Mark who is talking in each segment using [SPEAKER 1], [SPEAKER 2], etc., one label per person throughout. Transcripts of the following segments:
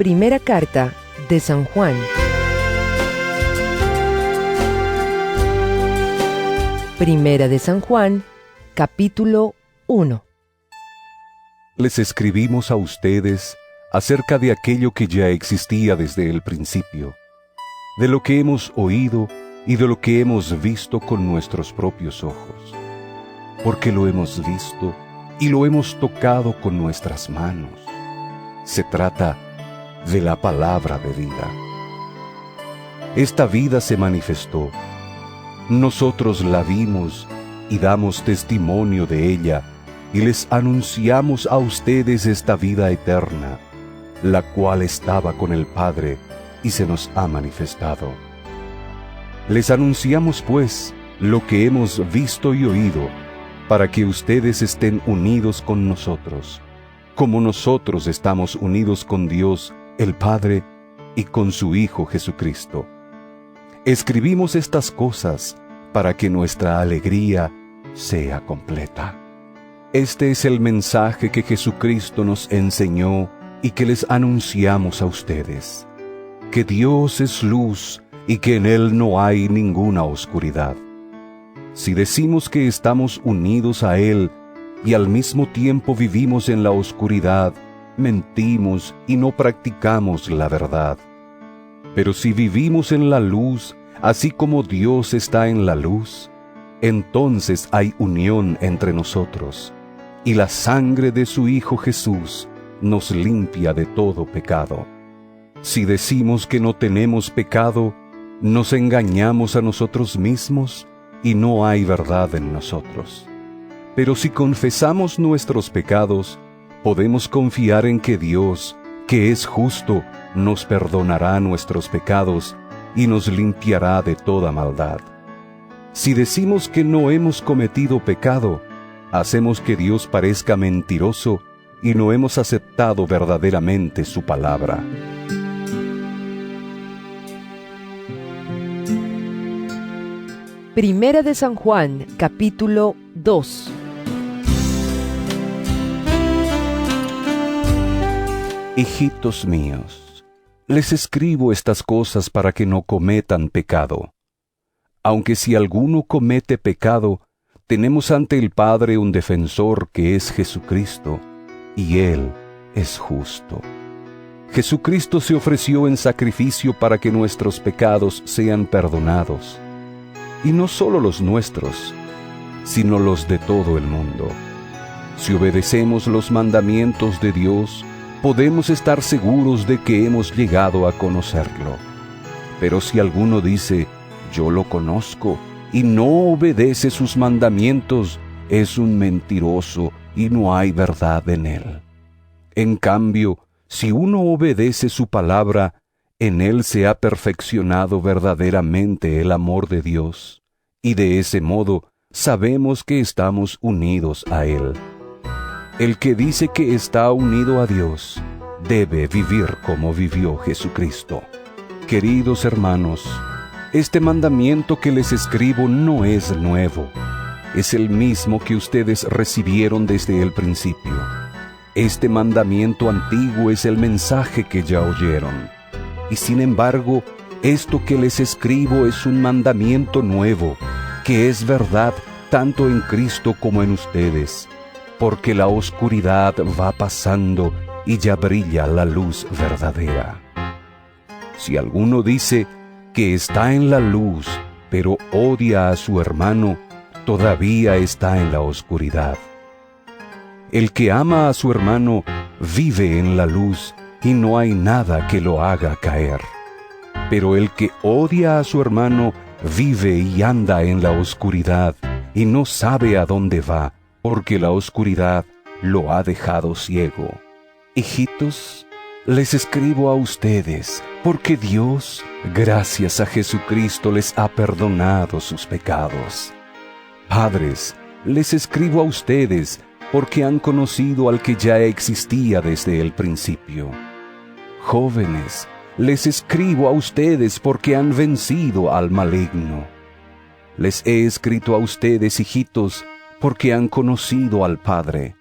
[SPEAKER 1] Primera carta de San Juan. Primera de San Juan, capítulo 1.
[SPEAKER 2] Les escribimos a ustedes acerca de aquello que ya existía desde el principio, de lo que hemos oído y de lo que hemos visto con nuestros propios ojos, porque lo hemos visto y lo hemos tocado con nuestras manos. Se trata de la palabra de vida. Esta vida se manifestó. Nosotros la vimos y damos testimonio de ella, y les anunciamos a ustedes esta vida eterna, la cual estaba con el Padre y se nos ha manifestado. Les anunciamos, pues, lo que hemos visto y oído, para que ustedes estén unidos con nosotros, como nosotros estamos unidos con Dios, el Padre, y con su Hijo Jesucristo. Escribimos estas cosas para que nuestra alegría sea completa. Este es el mensaje que Jesucristo nos enseñó y que les anunciamos a ustedes: que Dios es luz y que en Él no hay ninguna oscuridad. Si decimos que estamos unidos a Él y al mismo tiempo vivimos en la oscuridad, mentimos y no practicamos la verdad. Pero si vivimos en la luz, así como Dios está en la luz, entonces hay unión entre nosotros, y la sangre de su Hijo Jesús nos limpia de todo pecado. Si decimos que no tenemos pecado, nos engañamos a nosotros mismos y no hay verdad en nosotros. Pero si confesamos nuestros pecados, podemos confiar en que Dios, que es justo, nos perdonará nuestros pecados y nos limpiará de toda maldad. Si decimos que no hemos cometido pecado, hacemos que Dios parezca mentiroso y no hemos aceptado verdaderamente su palabra.
[SPEAKER 1] Primera de San Juan, capítulo 2.
[SPEAKER 2] Hijitos míos, les escribo estas cosas para que no cometan pecado. Aunque si alguno comete pecado, tenemos ante el Padre un defensor que es Jesucristo, y Él es justo. Jesucristo se ofreció en sacrificio para que nuestros pecados sean perdonados, y no solo los nuestros, sino los de todo el mundo. Si obedecemos los mandamientos de Dios, podemos estar seguros de que hemos llegado a conocerlo. Pero si alguno dice, yo lo conozco, y no obedece sus mandamientos, es un mentiroso y no hay verdad en él. En cambio, si uno obedece su palabra, en él se ha perfeccionado verdaderamente el amor de Dios, y de ese modo sabemos que estamos unidos a Él. El que dice que está unido a Dios, debe vivir como vivió Jesucristo. Queridos hermanos, este mandamiento que les escribo no es nuevo, es el mismo que ustedes recibieron desde el principio. Este mandamiento antiguo es el mensaje que ya oyeron. Y sin embargo, esto que les escribo es un mandamiento nuevo, que es verdad tanto en Cristo como en ustedes, porque la oscuridad va pasando y ya brilla la luz verdadera. Si alguno dice que está en la luz, pero odia a su hermano, todavía está en la oscuridad. El que ama a su hermano vive en la luz y no hay nada que lo haga caer. Pero el que odia a su hermano vive y anda en la oscuridad y no sabe a dónde va, porque la oscuridad lo ha dejado ciego. Hijitos, les escribo a ustedes, porque Dios, gracias a Jesucristo, les ha perdonado sus pecados. Padres, les escribo a ustedes, porque han conocido al que ya existía desde el principio. Jóvenes, les escribo a ustedes porque han vencido al maligno. Les he escrito a ustedes, hijitos, porque han conocido al Padre.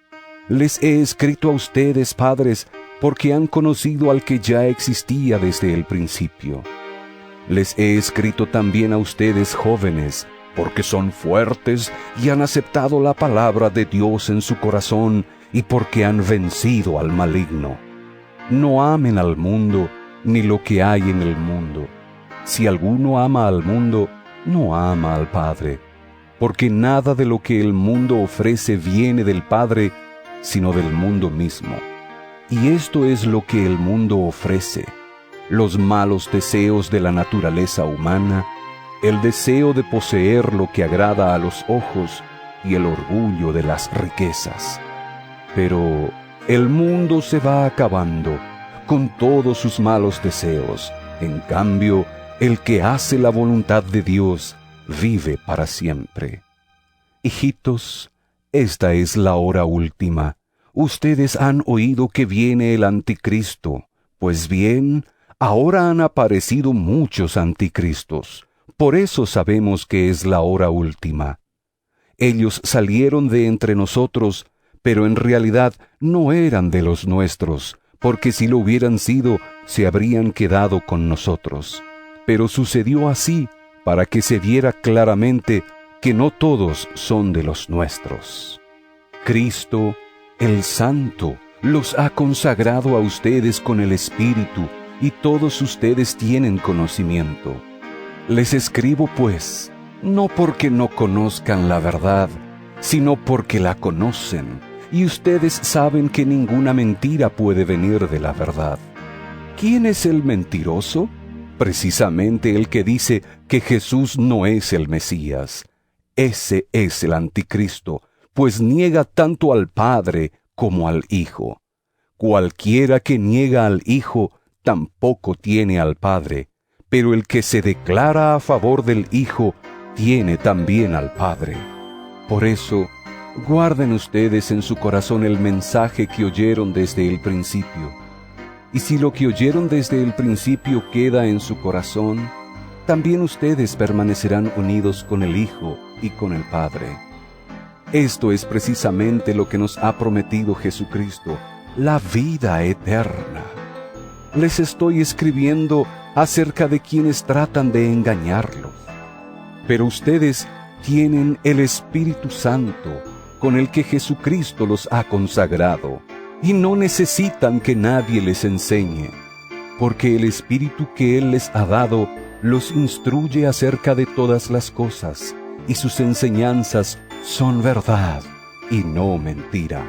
[SPEAKER 2] Les he escrito a ustedes, padres, porque han conocido al que ya existía desde el principio. Les he escrito también a ustedes jóvenes, porque son fuertes y han aceptado la palabra de Dios en su corazón y porque han vencido al maligno. No amen al mundo ni lo que hay en el mundo. Si alguno ama al mundo, no ama al Padre, porque nada de lo que el mundo ofrece viene del Padre, sino del mundo mismo. Y esto es lo que el mundo ofrece: los malos deseos de la naturaleza humana, el deseo de poseer lo que agrada a los ojos y el orgullo de las riquezas. Pero el mundo se va acabando con todos sus malos deseos. En cambio, el que hace la voluntad de Dios vive para siempre. Hijitos, esta es la hora última. Ustedes han oído que viene el anticristo. Pues bien, ahora han aparecido muchos anticristos. Por eso sabemos que es la hora última. Ellos salieron de entre nosotros, pero en realidad no eran de los nuestros, porque si lo hubieran sido, se habrían quedado con nosotros. Pero sucedió así para que se viera claramente que no todos son de los nuestros. Cristo, el Santo, los ha consagrado a ustedes con el Espíritu, y todos ustedes tienen conocimiento. Les escribo, pues, no porque no conozcan la verdad, sino porque la conocen, y ustedes saben que ninguna mentira puede venir de la verdad. ¿Quién es el mentiroso? Precisamente el que dice que Jesús no es el Mesías. Ese es el anticristo, pues niega tanto al Padre como al Hijo. Cualquiera que niega al Hijo tampoco tiene al Padre, pero el que se declara a favor del Hijo tiene también al Padre. Por eso, guarden ustedes en su corazón el mensaje que oyeron desde el principio. Y si lo que oyeron desde el principio queda en su corazón, también ustedes permanecerán unidos con el Hijo y con el Padre. Esto es precisamente lo que nos ha prometido Jesucristo, la vida eterna. Les estoy escribiendo acerca de quienes tratan de engañarlos. Pero ustedes tienen el Espíritu Santo, con el que Jesucristo los ha consagrado, y no necesitan que nadie les enseñe, porque el Espíritu que Él les ha dado los instruye acerca de todas las cosas, y sus enseñanzas son verdad y no mentira.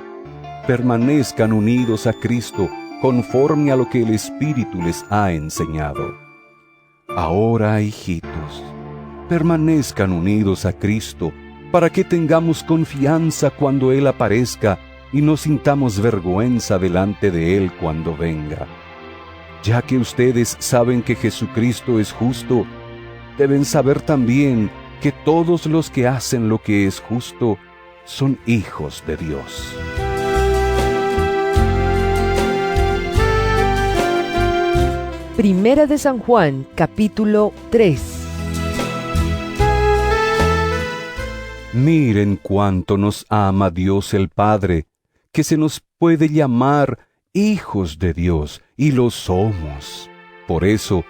[SPEAKER 2] Permanezcan unidos a Cristo conforme a lo que el Espíritu les ha enseñado. Ahora, hijitos, permanezcan unidos a Cristo para que tengamos confianza cuando Él aparezca y no sintamos vergüenza delante de Él cuando venga. Ya que ustedes saben que Jesucristo es justo, deben saber también que todos los que hacen lo que es justo son hijos de Dios.
[SPEAKER 1] Primera de San Juan, capítulo 3.
[SPEAKER 2] Miren cuánto nos ama Dios el Padre, que se nos puede llamar hijos de Dios, y lo somos. Por eso,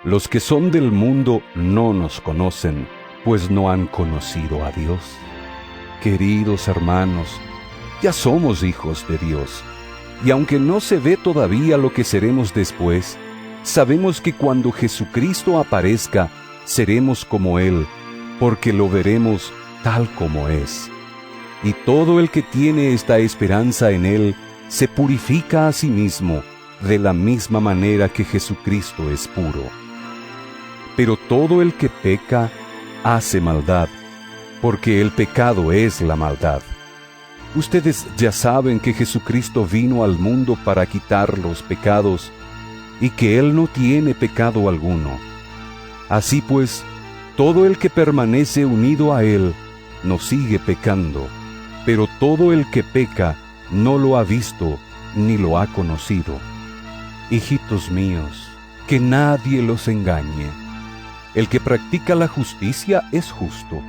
[SPEAKER 2] los que son del mundo no nos conocen, pues no han conocido a Dios. Queridos hermanos, ya somos hijos de Dios, y aunque no se ve todavía lo que seremos después, sabemos que cuando Jesucristo aparezca, seremos como Él, porque lo veremos tal como es. Y todo el que tiene esta esperanza en Él, se purifica a sí mismo, de la misma manera que Jesucristo es puro. Pero todo el que peca, hace maldad, porque el pecado es la maldad. Ustedes ya saben que Jesucristo vino al mundo para quitar los pecados, y que Él no tiene pecado alguno. Así pues, todo el que permanece unido a Él, no sigue pecando, pero todo el que peca, no lo ha visto ni lo ha conocido. Hijitos míos, que nadie los engañe. El que practica la justicia es justo,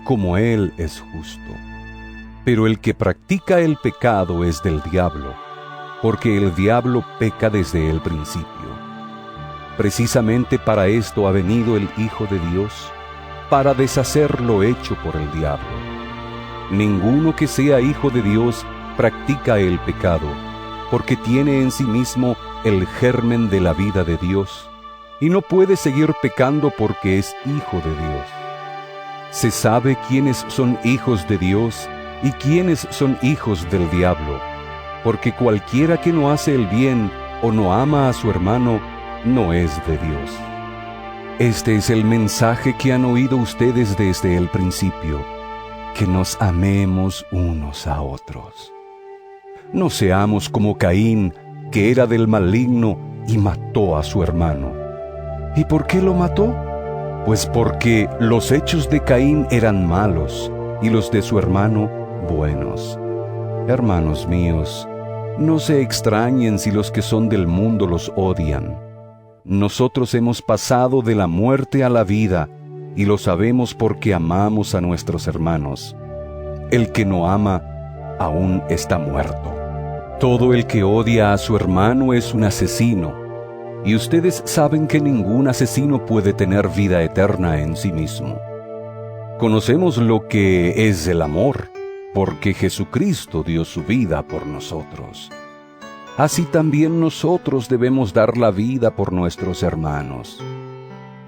[SPEAKER 2] como Él es justo. Pero el que practica el pecado es del diablo, porque el diablo peca desde el principio. Precisamente para esto ha venido el Hijo de Dios, para deshacer lo hecho por el diablo. Ninguno que sea hijo de Dios practica el pecado, porque tiene en sí mismo el germen de la vida de Dios, y no puede seguir pecando porque es hijo de Dios. Se sabe quiénes son hijos de Dios y quiénes son hijos del diablo, porque cualquiera que no hace el bien o no ama a su hermano, no es de Dios. Este es el mensaje que han oído ustedes desde el principio, que nos amemos unos a otros. No seamos como Caín, que era del maligno y mató a su hermano. ¿Y por qué lo mató? Pues porque los hechos de Caín eran malos y los de su hermano buenos. Hermanos míos, no se extrañen si los que son del mundo los odian. Nosotros hemos pasado de la muerte a la vida, y lo sabemos porque amamos a nuestros hermanos. El que no ama, aún está muerto. Todo el que odia a su hermano es un asesino, y ustedes saben que ningún asesino puede tener vida eterna en sí mismo. Conocemos lo que es el amor, porque Jesucristo dio su vida por nosotros. Así también nosotros debemos dar la vida por nuestros hermanos.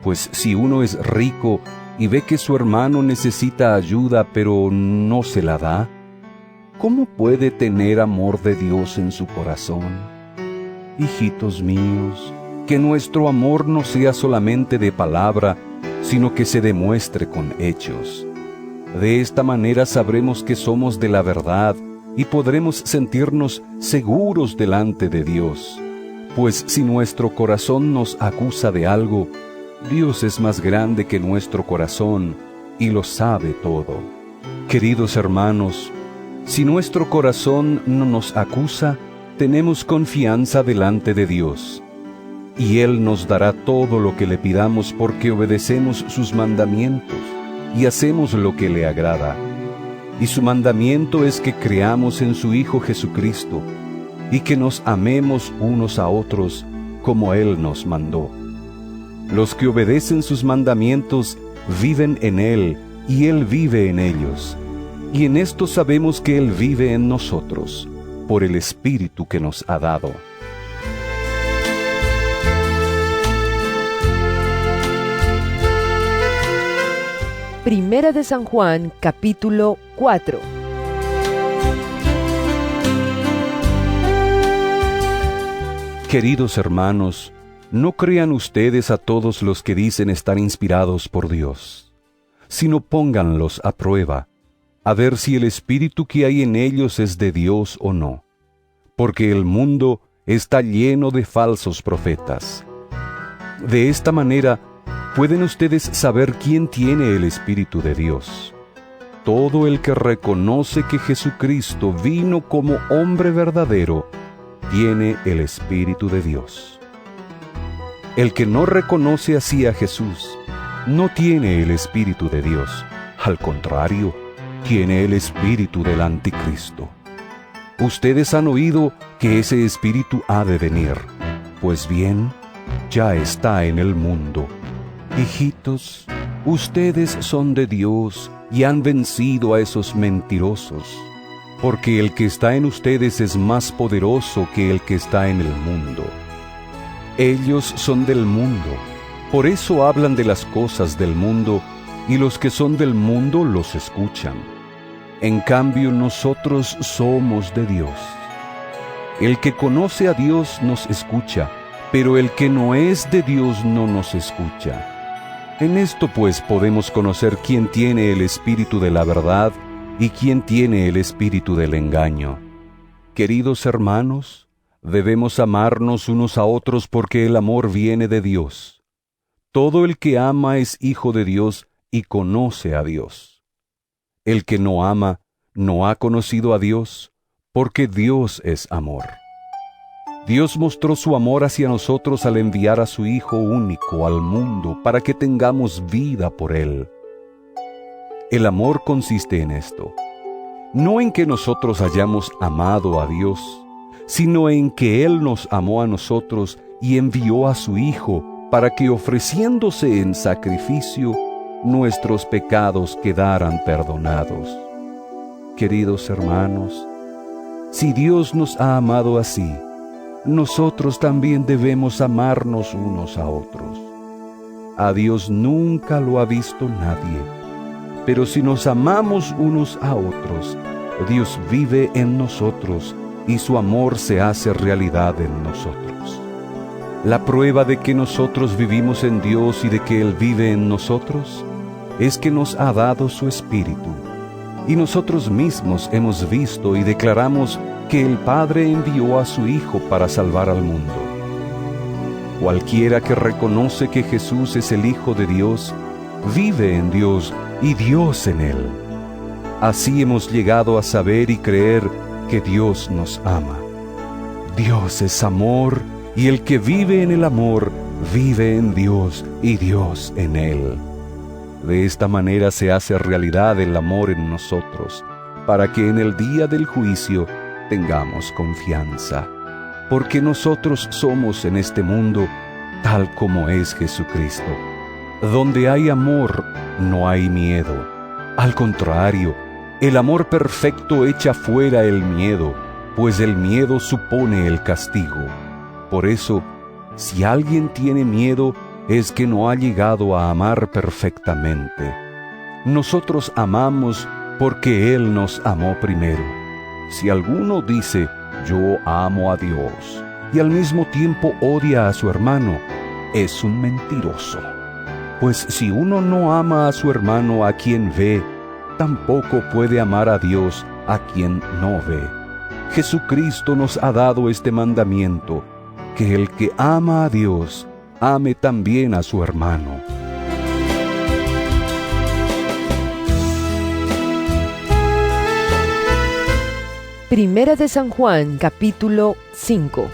[SPEAKER 2] Pues si uno es rico y ve que su hermano necesita ayuda pero no se la da, ¿cómo puede tener amor de Dios en su corazón? Hijitos míos, que nuestro amor no sea solamente de palabra, sino que se demuestre con hechos. De esta manera sabremos que somos de la verdad y podremos sentirnos seguros delante de Dios. Pues si nuestro corazón nos acusa de algo, Dios es más grande que nuestro corazón y lo sabe todo. Queridos hermanos, si nuestro corazón no nos acusa, tenemos confianza delante de Dios, y Él nos dará todo lo que le pidamos porque obedecemos sus mandamientos y hacemos lo que le agrada. Y su mandamiento es que creamos en su Hijo Jesucristo y que nos amemos unos a otros como Él nos mandó. Los que obedecen sus mandamientos viven en Él y Él vive en ellos. Y en esto sabemos que Él vive en nosotros, por el Espíritu que nos ha dado.
[SPEAKER 1] Primera de San Juan, capítulo 4.
[SPEAKER 2] Queridos hermanos, no crean ustedes a todos los que dicen estar inspirados por Dios, sino pónganlos a prueba, a ver si el espíritu que hay en ellos es de Dios o no, porque el mundo está lleno de falsos profetas. De esta manera, pueden ustedes saber quién tiene el Espíritu de Dios. Todo el que reconoce que Jesucristo vino como hombre verdadero, tiene el Espíritu de Dios. El que no reconoce así a Jesús, no tiene el Espíritu de Dios. Al contrario, tiene el espíritu del Anticristo. Ustedes han oído que ese espíritu ha de venir. Pues bien, ya está en el mundo. Hijitos, ustedes son de Dios y han vencido a esos mentirosos, porque el que está en ustedes es más poderoso que el que está en el mundo. Ellos son del mundo, por eso hablan de las cosas del mundo, y los que son del mundo los escuchan. En cambio, nosotros somos de Dios. El que conoce a Dios nos escucha, pero el que no es de Dios no nos escucha. En esto pues podemos conocer quién tiene el espíritu de la verdad y quién tiene el espíritu del engaño. Queridos hermanos, debemos amarnos unos a otros porque el amor viene de Dios. Todo el que ama es hijo de Dios y conoce a Dios. El que no ama no ha conocido a Dios, porque Dios es amor. Dios mostró su amor hacia nosotros al enviar a su Hijo único al mundo para que tengamos vida por Él. El amor consiste en esto, no en que nosotros hayamos amado a Dios, sino en que Él nos amó a nosotros y envió a su Hijo para que, ofreciéndose en sacrificio, nuestros pecados quedaran perdonados. Queridos hermanos, si Dios nos ha amado así, nosotros también debemos amarnos unos a otros. A Dios nunca lo ha visto nadie, pero si nos amamos unos a otros, Dios vive en nosotros y su amor se hace realidad en nosotros. La prueba de que nosotros vivimos en Dios y de que Él vive en nosotros es que nos ha dado su Espíritu. Y nosotros mismos hemos visto y declaramos que el Padre envió a su Hijo para salvar al mundo. Cualquiera que reconoce que Jesús es el Hijo de Dios, vive en Dios y Dios en él. Así hemos llegado a saber y creer que Dios nos ama. Dios es amor, y el que vive en el amor, vive en Dios y Dios en él. De esta manera se hace realidad el amor en nosotros, para que en el día del juicio tengamos confianza, porque nosotros somos en este mundo tal como es Jesucristo. Donde hay amor, no hay miedo. Al contrario, el amor perfecto echa fuera el miedo, pues el miedo supone el castigo. Por eso, si alguien tiene miedo, es que no ha llegado a amar perfectamente. Nosotros amamos porque Él nos amó primero. Si alguno dice, yo amo a Dios, y al mismo tiempo odia a su hermano, es un mentiroso. Pues si uno no ama a su hermano a quien ve, tampoco puede amar a Dios a quien no ve. Jesucristo nos ha dado este mandamiento, que el que ama a Dios, ame también a su hermano.
[SPEAKER 1] Primera de San Juan, capítulo 5.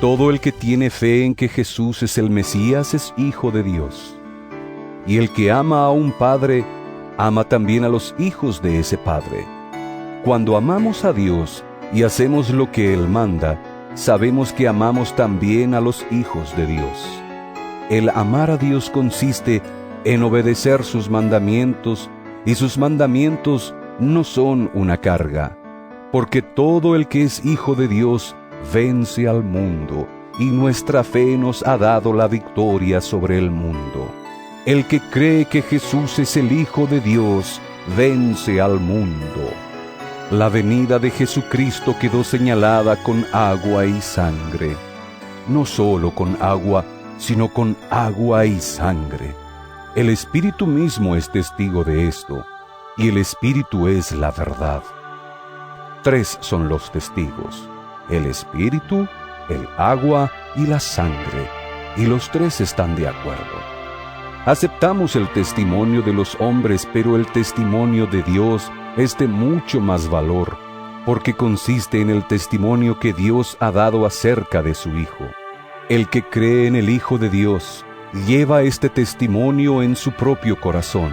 [SPEAKER 2] Todo el que tiene fe en que Jesús es el Mesías es hijo de Dios. Y el que ama a un padre, ama también a los hijos de ese padre. Cuando amamos a Dios y hacemos lo que Él manda, sabemos que amamos también a los hijos de Dios. El amar a Dios consiste en obedecer sus mandamientos, y sus mandamientos no son una carga, porque todo el que es hijo de Dios vence al mundo, y nuestra fe nos ha dado la victoria sobre el mundo. El que cree que Jesús es el Hijo de Dios, vence al mundo. La venida de Jesucristo quedó señalada con agua y sangre. No solo con agua, sino con agua y sangre. El Espíritu mismo es testigo de esto, y el Espíritu es la verdad. 3 son los testigos: el Espíritu, el agua y la sangre, y los 3 están de acuerdo. Aceptamos el testimonio de los hombres, pero el testimonio de Dios es de mucho más valor, porque consiste en el testimonio que Dios ha dado acerca de su Hijo. El que cree en el Hijo de Dios lleva este testimonio en su propio corazón.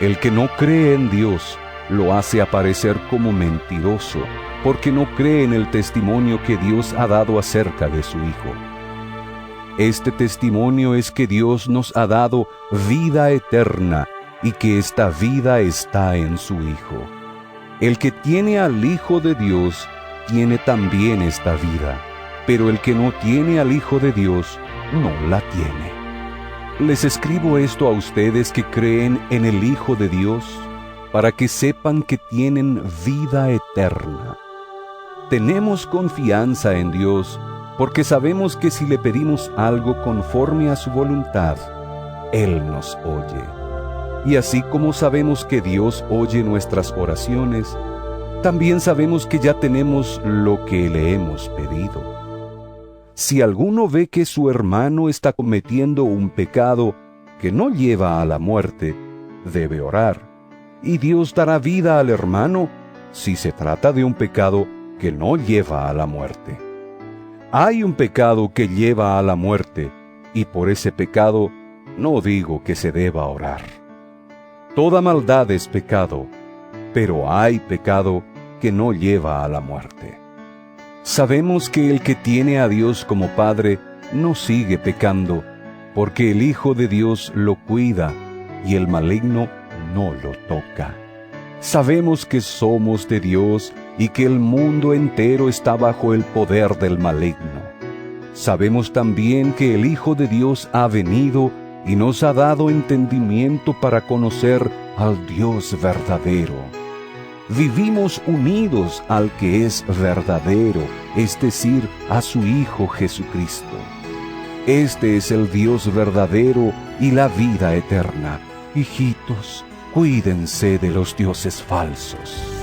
[SPEAKER 2] El que no cree en Dios lo hace aparecer como mentiroso, porque no cree en el testimonio que Dios ha dado acerca de su Hijo. Este testimonio es que Dios nos ha dado vida eterna, y que esta vida está en su Hijo. El que tiene al Hijo de Dios tiene también esta vida, pero el que no tiene al Hijo de Dios no la tiene. Les escribo esto a ustedes que creen en el Hijo de Dios, para que sepan que tienen vida eterna. Tenemos confianza en Dios, porque sabemos que si le pedimos algo conforme a su voluntad, Él nos oye. Y así como sabemos que Dios oye nuestras oraciones, también sabemos que ya tenemos lo que le hemos pedido. Si alguno ve que su hermano está cometiendo un pecado que no lleva a la muerte, debe orar, y Dios dará vida al hermano si se trata de un pecado que no lleva a la muerte. Hay un pecado que lleva a la muerte, y por ese pecado no digo que se deba orar. Toda maldad es pecado, pero hay pecado que no lleva a la muerte. Sabemos que el que tiene a Dios como Padre no sigue pecando, porque el Hijo de Dios lo cuida y el maligno no lo toca. Sabemos que somos de Dios y que el mundo entero está bajo el poder del maligno. Sabemos también que el Hijo de Dios ha venido y nos ha dado entendimiento para conocer al Dios verdadero. Vivimos unidos al que es verdadero, es decir, a su Hijo Jesucristo. Este es el Dios verdadero y la vida eterna. Hijitos, cuídense de los dioses falsos.